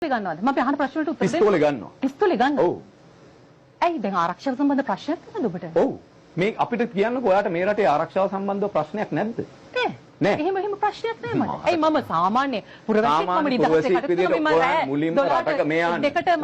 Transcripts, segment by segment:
ගන්නවද? මම අහන ප්‍රශ්න වලට උත්තර දෙන්න. පිස්තෝලේ ගන්නවා. පිස්තෝලේ ගන්නවා. ඔව්. ඇයි දැන් ආරක්ෂාව සම්බන්ධ ප්‍රශ්නයක් තියෙනවද ඔබට? ඔව්. මේ අපිට කියන්නකෝ ඔයාට මේ රටේ ආරක්ෂාව සම්බන්ධව ප්‍රශ්නයක් නැද්ද? නෑ. එහෙම ප්‍රශ්නයක් නෑ මට. ඇයි මම සාමාන්‍ය පුරවැසියෙක් මම නිදහසේ කටයුතු කරන මම මුලින්ම රටක මේ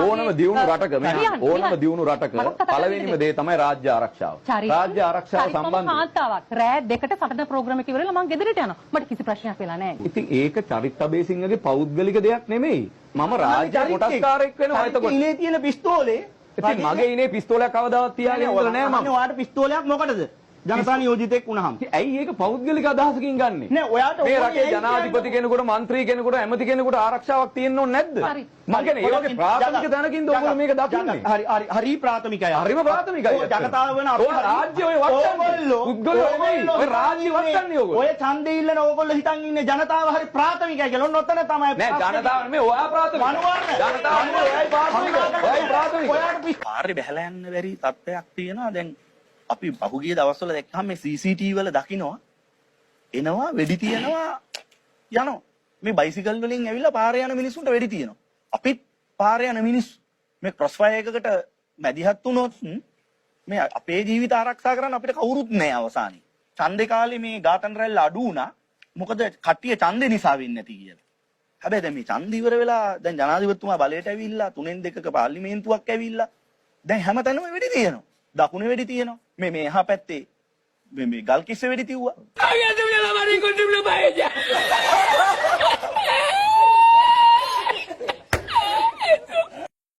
ඕනම දියුණු රටක මේ ඕනම දියුණු රටක පළවෙනිම දේ තමයි රාජ්‍ය ආරක්ෂාව. රාජ්‍ය ආරක්ෂාව සම්බන්ධව කාන්තාවක් රෑ 2ට සටන ප්‍රෝග්‍රෑම් එක ඉවරලා මම ගෙදරට යනවා. මට කිසි ප්‍රශ්නයක් වෙලා නෑ. ඉතින් ඒක චරිත් අබේසිංහගේ පෞද්ගලික දෙයක් නෙමෙයි. මම රාජ්‍ය කොටස්කාරයෙක් වෙනවා එතකොට. ඉනේ තියෙන පිස්තෝලේ ඉතින් මගේ ඉනේ පිස්තෝලයක් කවදාවත් තියාගෙන ඉඳලා නෑ මම. ඔයාට පිස්තෝලයක් මොකටද? ජනතා නියෝජිතෙක් වුණාම. ඇයි ඒක පෞද්ගලික අදහසකින් ගන්නෙ? නෑ ඔයාට මේ රටේ ජනාධිපති කෙනෙකුට മന്ത്രി කෙනෙකුට ඇමති කෙනෙකුට ආරක්ෂාවක් තියෙන්න ඕනේ නැද්ද? මම කියන්නේ ඒ වගේ ප්‍රාථමික දැනකින්ද ඔයගොල්ලෝ මේක දකින්නේ? හරි ප්‍රාථමිකයි. හරිම ප්‍රාථමිකයි. ජනතාව වෙන අපේ රාජ්‍ය ඔය වටන්නේ. පුද්ගලයෝ ඔය රාජ්‍ය වටන්නේ ඔයගොල්ලෝ. ඔය ඡන්දේ ඉල්ලන ඕගොල්ලෝ හිතන් ඉන්නේ ජනතාව හරි ප්‍රාථමිකයි කියලා. ඔන්න ඔතන තමයි. නෑ ජනතාව නෙමෙයි ඔයා ප්‍රාථමික. ජනතාව නෙමෙයි ඔයයි ප්‍රාථමික. ඔයයි ප්‍රාථමික. ඔයාට කාර්ය බැහැලා යන්න බැරි තත්ත්වයක් තියෙනවා. දැන් අපි පහුගිය දවස්වල දැක්කම මේ CCTV වල දකින්නවා එනවා වෙඩි තියනවා යනවා. මේ බයිසිකල් වලින් ඇවිල්ලා පාරේ යන මිනිස්සුන්ට වෙඩි තියනවා. අපිත් පාරේ යන මිනිස්සු මේ ක්‍රොස් ෆයර් එකකට මැදිහත් වුණොත් මේ අපේ ජීවිත ආරක්ෂා කරන්න අපිට කවුරුත් නැහැ අවසානයේ. ඡන්දේ කාලේ මේ ඝාතන රැල්ල අඩු වුණා. මොකද කට්ටිය ඡන්දේ නිසා වෙන්නේ නැති කියලා. හැබැයි දැන් මේ ඡන්ද ඉවර වෙලා දැන් ජනාධිපතිතුමා බලයට ඇවිල්ලා 3න් 2ක පාර්ලිමේන්තුවක් ඇවිල්ලා දැන් හැමතැනම වෙඩි තියෙනවා. දකුණේ වෙඩි තියෙනවා. මේ එහා පැත්තේ මේ ගල් කිස්සේ වෙඩි තියුවා.